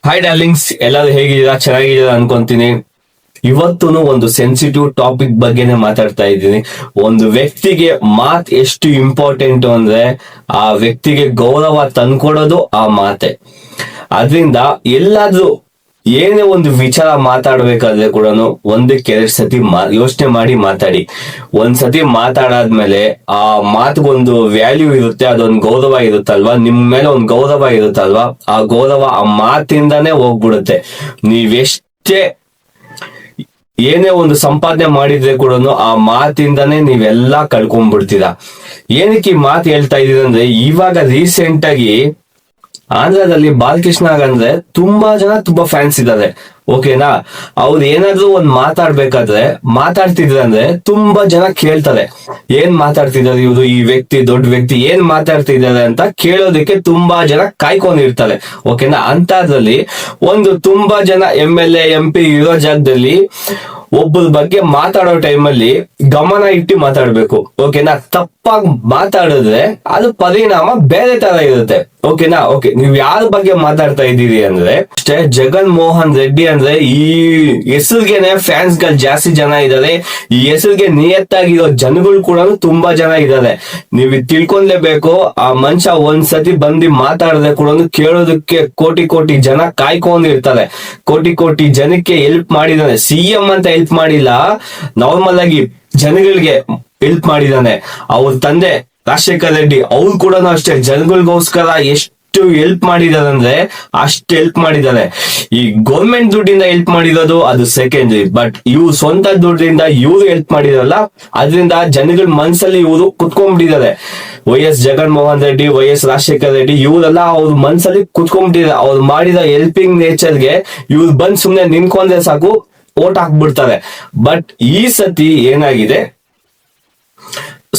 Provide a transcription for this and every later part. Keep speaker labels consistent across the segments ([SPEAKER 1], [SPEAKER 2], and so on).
[SPEAKER 1] Hi darlings, ಎಲ್ಲರೂ ಹೇಗಿದ್ದೀರಾ? ಚೆನ್ನಾಗಿದ್ದೀರಾ ಅನ್ಕೊಂತೀನಿ. ಇವತ್ತು ಒಂದು ಸೆನ್ಸಿಟಿವ್ ಟಾಪಿಕ್ ಬಗ್ಗೆನೆ ಮಾತಾಡ್ತಾ ಇದ್ದೀನಿ. ಒಂದು ವ್ಯಕ್ತಿಗೆ ಮಾತ್ ಎಷ್ಟು ಇಂಪಾರ್ಟೆಂಟ್ ಅಂದ್ರೆ ಆ ವ್ಯಕ್ತಿಗೆ ಗೌರವ ತಂದ್ಕೊಡೋದು ಆ ಮಾತೆ. ಅದರಿಂದ ಎಲ್ಲಾದ್ರೂ ಏನೇ ಒಂದು ವಿಚಾರ ಮಾತಾಡ್ಬೇಕಾದ್ರೆ ಕೂಡ ಒಂದಕ್ಕೆ ಎರಡು ಸತಿ ಯೋಚನೆ ಮಾಡಿ ಮಾತಾಡಿ. ಒಂದ್ಸತಿ ಮಾತಾಡಾದ್ಮೇಲೆ ಆ ಮಾತಿಗೊಂದು ವ್ಯಾಲ್ಯೂ ಇರುತ್ತೆ, ಅದೊಂದು ಗೌರವ ಇರುತ್ತಲ್ವಾ, ನಿಮ್ ಮೇಲೆ ಒಂದು ಗೌರವ ಇರುತ್ತಲ್ವಾ, ಆ ಗೌರವ ಆ ಮಾತಿಂದಾನೇ ಹೋಗ್ಬಿಡುತ್ತೆ. ನೀವೆಷ್ಟೇ ಏನೇ ಒಂದು ಸಂಪಾದನೆ ಮಾಡಿದ್ರೆ ಕೂಡ ಆ ಮಾತಿಂದಾನೇ ನೀವೆಲ್ಲಾ ಕಳ್ಕೊಂಡ್ಬಿಡ್ತೀರಾ. ಏನಕ್ಕೆ ಈ ಮಾತು ಹೇಳ್ತಾ ಇದೀನಿ ಅಂದ್ರೆ, ಇವಾಗ ರೀಸೆಂಟ್ ಆಗಿ ಆಂಧ್ರದಲ್ಲಿ ಬಾಲಕೃಷ್ಣ ಅಂದ್ರೆ ತುಂಬಾ ಫ್ಯಾನ್ಸ್ ಇದ್ದಾರೆ. ಓಕೆನಾ? ಅವ್ರು ಏನಾದ್ರು ಒಂದ್ ಮಾತಾಡ್ಬೇಕಾದ್ರೆ ಮಾತಾಡ್ತಿದ್ರೆ ಅಂದ್ರೆ ತುಂಬಾ ಜನ ಕೇಳ್ತಾರೆ, ಏನ್ ಮಾತಾಡ್ತಿದ್ದಾರೆ ಇವ್ರು, ಈ ವ್ಯಕ್ತಿ ದೊಡ್ಡ ವ್ಯಕ್ತಿ ಏನ್ ಮಾತಾಡ್ತಿದ್ದಾರೆ ಅಂತ ಕೇಳೋದಕ್ಕೆ ತುಂಬಾ ಜನ ಕಾಯ್ಕೊಂಡಿರ್ತಾರೆ. ಓಕೆನಾ? ಅಂತದ್ರಲ್ಲಿ ಒಂದು ತುಂಬಾ ಜನ MLA MP ಇರೋ ಜಾಗದಲ್ಲಿ ಒಬ್ಬರ ಬಗ್ಗೆ ಮಾತಾಡೋ ಟೈಮಲ್ಲಿ ಗಮನ ಇಟ್ಟು ಮಾತಾಡ್ಬೇಕು. ಓಕೆನಾ? ತಪ್ಪಾಗಿ ಮಾತಾಡಿದ್ರೆ ಅದು ಪರಿಣಾಮ ಬೇರೆ ತರ ಇರುತ್ತೆ. ಓಕೆನಾ? ಓಕೆ, ನೀವ್ ಯಾರ ಬಗ್ಗೆ ಮಾತಾಡ್ತಾ ಇದ್ದೀರಿ ಅಂದ್ರೆ ಅಷ್ಟೇ, ಜಗನ್ ಮೋಹನ್ ರೆಡ್ಡಿ ಅಂದ್ರೆ ಈ ಹೆಸರಿಗೆನೆ ಫ್ಯಾನ್ಸ್ ಗಳು ಜಾಸ್ತಿ ಜನ ಇದ್ದಾರೆ. ಈ ಹೆಸರಿಗೆ ನಿಯತ್ತಾಗಿರೋ ಜನಗಳು ಕೂಡ ತುಂಬಾ ಜನ ಇದ್ದಾರೆ. ನೀವು ತಿಳ್ಕೊಂಡ್ಲೇಬೇಕು, ಆ ಮನುಷ್ಯ ಒಂದ್ಸತಿ ಬಂದು ಮಾತಾಡದೆ ಕೂಡ ಕೇಳೋದಕ್ಕೆ ಕೋಟಿ ಜನ ಕಾಯ್ಕೊಂಡಿರ್ತಾರೆ. ಕೋಟಿ ಜನಕ್ಕೆ ಹೆಲ್ಪ್ ಮಾಡಿದಾನೆ. CM ಅಂತ ಹೆಲ್ಪ್ ಮಾಡಿಲ್ಲ, ನಾರ್ಮಲ್ ಆಗಿ ಜನಗಳಿಗೆ ಹೆಲ್ಪ್ ಮಾಡಿದಾನೆ. ಅವ್ರ ತಂದೆ ರಾಜಶೇಖರ್ ರೆಡ್ಡಿ ಅವ್ರು ಕೂಡ ಅಷ್ಟೇ ಜನಗಳಿಗೋಸ್ಕರ ಎಷ್ಟು ಹೆಲ್ಪ್ ಮಾಡಿದಾರೆ ಅಂದ್ರೆ ಅಷ್ಟು ಹೆಲ್ಪ್ ಮಾಡಿದ್ದಾರೆ. ಈ ಗೌರ್ಮೆಂಟ್ ದುಡ್ಡಿಂದ ಹೆಲ್ಪ್ ಮಾಡಿರೋದು ಅದು ಸೆಕೆಂಡ್ರಿ, ಬಟ್ ಇವ್ರು ಸ್ವಂತ ದುಡ್ಡಿಂದ ಇವ್ರು ಹೆಲ್ಪ್ ಮಾಡಿದಾರಲ್ಲ, ಅದರಿಂದ ಜನಗಳ ಮನ್ಸಲ್ಲಿ ಇವರು ಕುತ್ಕೊಂಡ್ಬಿಟ್ಟಿದ್ದಾರೆ. YS ಜಗನ್ ಮೋಹನ್ ರೆಡ್ಡಿ, YS ರಾಜಶೇಖರ್ ರೆಡ್ಡಿ ಇವರೆಲ್ಲ ಅವ್ರ ಮನ್ಸಲ್ಲಿ ಕುತ್ಕೊಂಡ್ಬಿಟ್ಟಿದ್ದಾರೆ. ಅವ್ರು ಮಾಡಿದ ಹೆಲ್ಪಿಂಗ್ ನೇಚರ್ಗೆ ಇವ್ರು ಬಂದ್ ಸುಮ್ನೆ ನಿಂತ್ಕೊಂಡ್ರೆ ಸಾಕು, ಓಟ್ ಹಾಕ್ಬಿಡ್ತಾರೆ. ಬಟ್ ಈ ಸತಿ ಏನಾಗಿದೆ,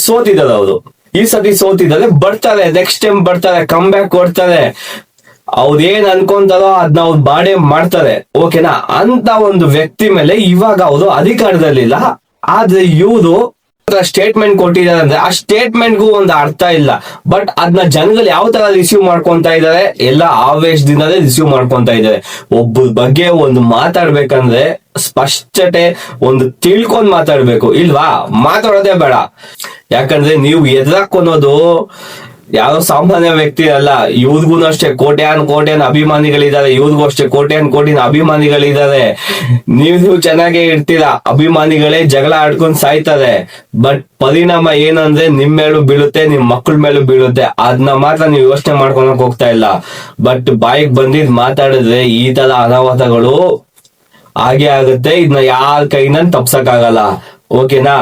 [SPEAKER 1] ಸೋತಿದ್ದಾರೆ ಅವರು. ಈ ಸತಿ ಸೋತಿದ್ದಾರೆ, ಬರ್ತಾರೆ, ನೆಕ್ಸ್ಟ್ ಟೈಮ್ ಬರ್ತಾರೆ, ಕಮ್ ಬ್ಯಾಕ್ ಕೊಡ್ತಾರೆ. ಅವ್ರ ಏನ್ ಅನ್ಕೊಂತಾರೋ ಅದನ್ನ ಅವ್ರು ಬಾಡೆ ಮಾಡ್ತಾರೆ. ಓಕೆನಾ? ಅಂತ ಒಂದು ವ್ಯಕ್ತಿ ಮೇಲೆ ಇವಾಗ ಅವರು ಅಧಿಕಾರದಲ್ಲಿಲ್ಲ, ಆದ್ರೆ ಇವರು ಸ್ಟೇಟ್ಮೆಂಟ್ ಕೊಟ್ಟಿದ್ದಾರೆ ಅಂದ್ರೆ ಆ ಸ್ಟೇಟ್ಮೆಂಟ್ಗೂ ಒಂದು ಅರ್ಥ ಇಲ್ಲ. ಬಟ್ ಅದನ್ನ ಜನಗಳು ಯಾವ ತರ ರಿಸೀವ್ ಮಾಡ್ಕೊಂತಾ ಇದಾರೆ, ಎಲ್ಲ ಆವೇಶದಿಂದಲೇ ರಿಸೀವ್ ಮಾಡ್ಕೊಂತಾ ಇದಾರೆ. ಒಬ್ಬರ ಬಗ್ಗೆ ಒಂದು ಮಾತಾಡ್ಬೇಕಂದ್ರೆ ಸ್ಪಷ್ಟತೆ ಒಂದು ತಿಳ್ಕೊಂಡ್ ಮಾತಾಡ್ಬೇಕು, ಇಲ್ವಾ? ಮಾತಾಡೋದೇ ಬೇಡ. ಯಾಕಂದ್ರೆ ನೀವು ಎದುರಾಕೊನ್ನೋದು ಯಾರೋ ಸಾಮಾನ್ಯ ವ್ಯಕ್ತಿ ಅಲ್ಲ. ಇವ್ರಿಗೂ ಅಷ್ಟೇ ಕೋಟ್ಯಾನ್ ಅಭಿಮಾನಿಗಳಿದ್ದಾರೆ, ಇವ್ರಿಗೂ ಅಷ್ಟೇ ಕೋಟಿನ ಅಭಿಮಾನಿಗಳಿದ್ದಾರೆ. ನೀವು ಚೆನ್ನಾಗೇ ಇರ್ತೀರಾ, ಅಭಿಮಾನಿಗಳೇ ಜಗಳ ಆಡ್ಕೊಂಡ್ ಸಾಯ್ತಾರೆ. ಬಟ್ ಪರಿಣಾಮ ಏನಂದ್ರೆ ನಿಮ್ ಮೇಲೂ ಬೀಳುತ್ತೆ, ನಿಮ್ ಮಕ್ಕಳ ಮೇಲೂ ಬೀಳುತ್ತೆ. ಅದನ್ನ ಮಾತ್ರ ನೀವು ಯೋಚನೆ ಮಾಡ್ಕೊಳಕ್ ಹೋಗ್ತಾ ಇಲ್ಲ. ಬಟ್ ಬಾಯಿಗೆ ಬಂದಿದ್ ಮಾತಾಡಿದ್ರೆ ಈ ತರ ಅನಾಹುತಗಳು ಹಾಗೆ ಆಗುತ್ತೆ. ಇದನ್ನ ಯಾರ ಕೈನ ತಪ್ಸಕ್ ಆಗಲ್ಲ. ಓಕೆನಾ?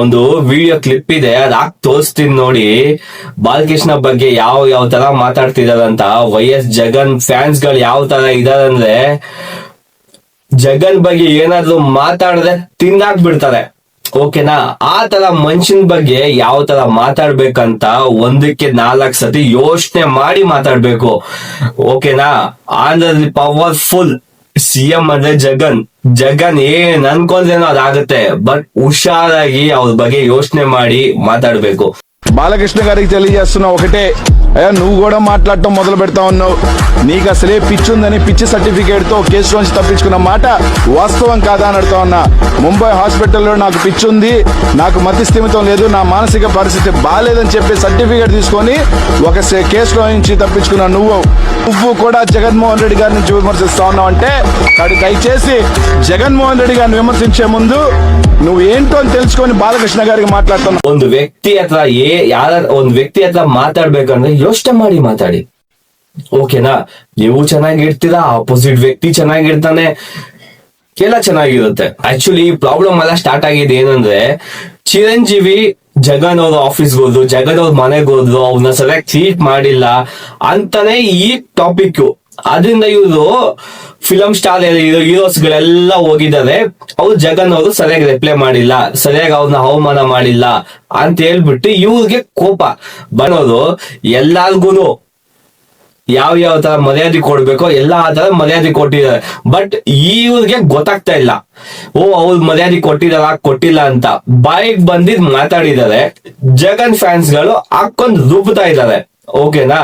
[SPEAKER 1] ಒಂದು ವಿಡಿಯೋ ಕ್ಲಿಪ್ ಇದೆ, ಅದಾಕ್ ತೋರಿಸ್ತೀನಿ ನೋಡಿ. ಬಾಲಕೃಷ್ಣ ಬಗ್ಗೆ ಯಾವ ತರ ಮಾತಾಡ್ತಿದಾರಂತ. YS ಜಗನ್ ಫ್ಯಾನ್ಸ್ ಗಳು ಯಾವ ತರ ಇದಾರಂದ್ರೆ, ಜಗನ್ ಬಗ್ಗೆ ಏನಾದ್ರು ಮಾತಾಡಿದ್ರೆ ತಿಂದಾಕ್ ಬಿಡ್ತಾರೆ. ಓಕೆನಾ? ಆ ತರ ಮನುಷ್ಯನ ಬಗ್ಗೆ ಯಾವ ತರ ಮಾತಾಡ್ಬೇಕಂತ ಒಂದಕ್ಕೆ 4 ಸತಿ ಯೋಚನೆ ಮಾಡಿ ಮಾತಾಡ್ಬೇಕು. ಓಕೆನಾ? ಆಂಧ್ರದಲ್ಲಿ ಪವರ್ಫುಲ್ CM ಅಂದ್ರೆ ಜಗನ್ ಏನ್ ಅನ್ಕೊಂಡ್ರೇನೋ ಅದಾಗುತ್ತೆ. బట్ ಹುషారాಗಿ ಅವ್ರ ಬಗ್ಗೆ ಯೋచನೆ ಮಾಡಿ మాట్లాడಬೇಕು.
[SPEAKER 2] బాలకృష్ణ గారికి తెలియజేస్తున్నా ఒకటే, అయ్యా నువ్వు కూడా మాట్లాడటం మొదలు పెడతా ఉన్నావు. నీకు అసలే పిచ్చి ఉందని పిచ్చి సర్టిఫికేట్ తో కేసు నుంచి తప్పించుకున్న మాట వాస్తవం కాదా అని అడుగుతా ఉన్నా. ముంబై హాస్పిటల్లో నాకు పిచ్చి ఉంది, నాకు మతి స్థిమితం లేదు, నా మానసిక పరిస్థితి బాగాలేదని చెప్పి సర్టిఫికేట్ తీసుకొని ఒక కేసులో నుంచి తప్పించుకున్న నువ్వు కూడా జగన్మోహన్ రెడ్డి గారి నుంచి విమర్శిస్తా ఉన్నావు అంటే, దయచేసి జగన్మోహన్ రెడ్డి గారిని విమర్శించే ముందు నువ్వు ఏంటో అని తెలుసుకొని బాలకృష్ణ గారికి మాట్లాడుతున్నావు.
[SPEAKER 1] ಒಂದು ವ್ಯಕ್ತಿ ಹತ್ರ ಮಾತಾಡ್ಬೇಕಂದ್ರೆ ಯೋಚನೆ ಮಾಡಿ ಮಾತಾಡಿ. ಓಕೆನಾ? ನೀವು ಚೆನ್ನಾಗಿರ್ತೀರಾ, ಆಪೋಸಿಟ್ ವ್ಯಕ್ತಿ ಚೆನ್ನಾಗಿರ್ತಾನೆ, ಎಲ್ಲ ಚೆನ್ನಾಗಿರುತ್ತೆ. ಆಕ್ಚುಲಿ ಪ್ರಾಬ್ಲಮ್ ಎಲ್ಲ ಸ್ಟಾರ್ಟ್ ಆಗಿದೆ ಏನಂದ್ರೆ, ಚಿರಂಜೀವಿ ಜಗನ್ ಅವ್ರ ಆಫೀಸ್ಗೆ ಹೋದ್ರು, ಜಗನ್ ಅವ್ರ ಮನೆಗೆ ಹೋದ್ರು, ಅವ್ರನ್ನ ಸರಿಯಾಗಿ ಟ್ರೀಟ್ ಮಾಡಿಲ್ಲ ಅಂತಾನೆ ಈ ಟಾಪಿಕ್. ಅದರಿಂದ ಇವರು ಫಿಲಂ ಸ್ಟಾರ್ ಹೀರೋಸ್ ಗಳೆಲ್ಲ ಹೋಗಿದ್ದಾರೆ, ಅವ್ರು ಜಗನ್ ಅವರು ಸರಿಯಾಗಿ ರಿಪ್ಲೈ ಮಾಡಿಲ್ಲ, ಸರಿಯಾಗಿ ಅವ್ರನ್ನ ಅವಮಾನ ಮಾಡಿಲ್ಲ ಅಂತ ಹೇಳ್ಬಿಟ್ಟು ಇವ್ರಿಗೆ ಕೋಪ ಬರೋದು. ಎಲ್ಲಾರ್ಗು ಯಾವ ತರ ಮರ್ಯಾದೆ ಕೊಡ್ಬೇಕೋ ಎಲ್ಲಾ ತರ ಮರ್ಯಾದೆ ಕೊಟ್ಟಿದ್ದಾರೆ. ಬಟ್ ಇವ್ರಿಗೆ ಗೊತ್ತಾಗ್ತಾ ಇಲ್ಲ, ಅವ್ರು ಮರ್ಯಾದೆ ಕೊಟ್ಟಿಲ್ಲ ಅಂತ ಬಾಯಿಗೆ ಬಂದಿದ್ ಮಾತಾಡಿದ್ದಾರೆ. ಜಗನ್ ಫ್ಯಾನ್ಸ್ ಗಳು ಹಾಕೊಂಡ್ ರೂಪುತ್ತಾ ಇದ್ದಾರೆ. ಓಕೆನಾ?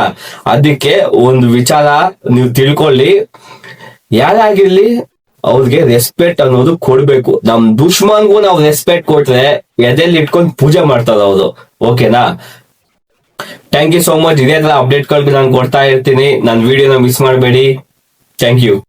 [SPEAKER 1] ಅದಕ್ಕೆ ಒಂದು ವಿಚಾರ ನೀವು ತಿಳ್ಕೊಳ್ಳಿ, ಯಾರಾಗಿರ್ಲಿ ಅವ್ರಿಗೆ ರೆಸ್ಪೆಕ್ಟ್ ಅನ್ನೋದು ಕೊಡ್ಬೇಕು. ನಮ್ ದುಶ್ಮನ್ಗೂ ನಾವು ರೆಸ್ಪೆಕ್ಟ್ ಕೊಟ್ರೆ ಎದೆಲ್ಲಿ ಇಟ್ಕೊಂಡು ಪೂಜೆ ಮಾಡ್ತಾರ ಅವರು. ಓಕೆನಾ? Thank you so much. ಇದೇ ತರ ಅಪ್ಡೇಟ್ಗಳು ನಾನು ಕೊಡ್ತಾ ಇರ್ತೀನಿ. ನನ್ನ ವಿಡಿಯೋನ ಮಿಸ್ ಮಾಡಬೇಡಿ. Thank you.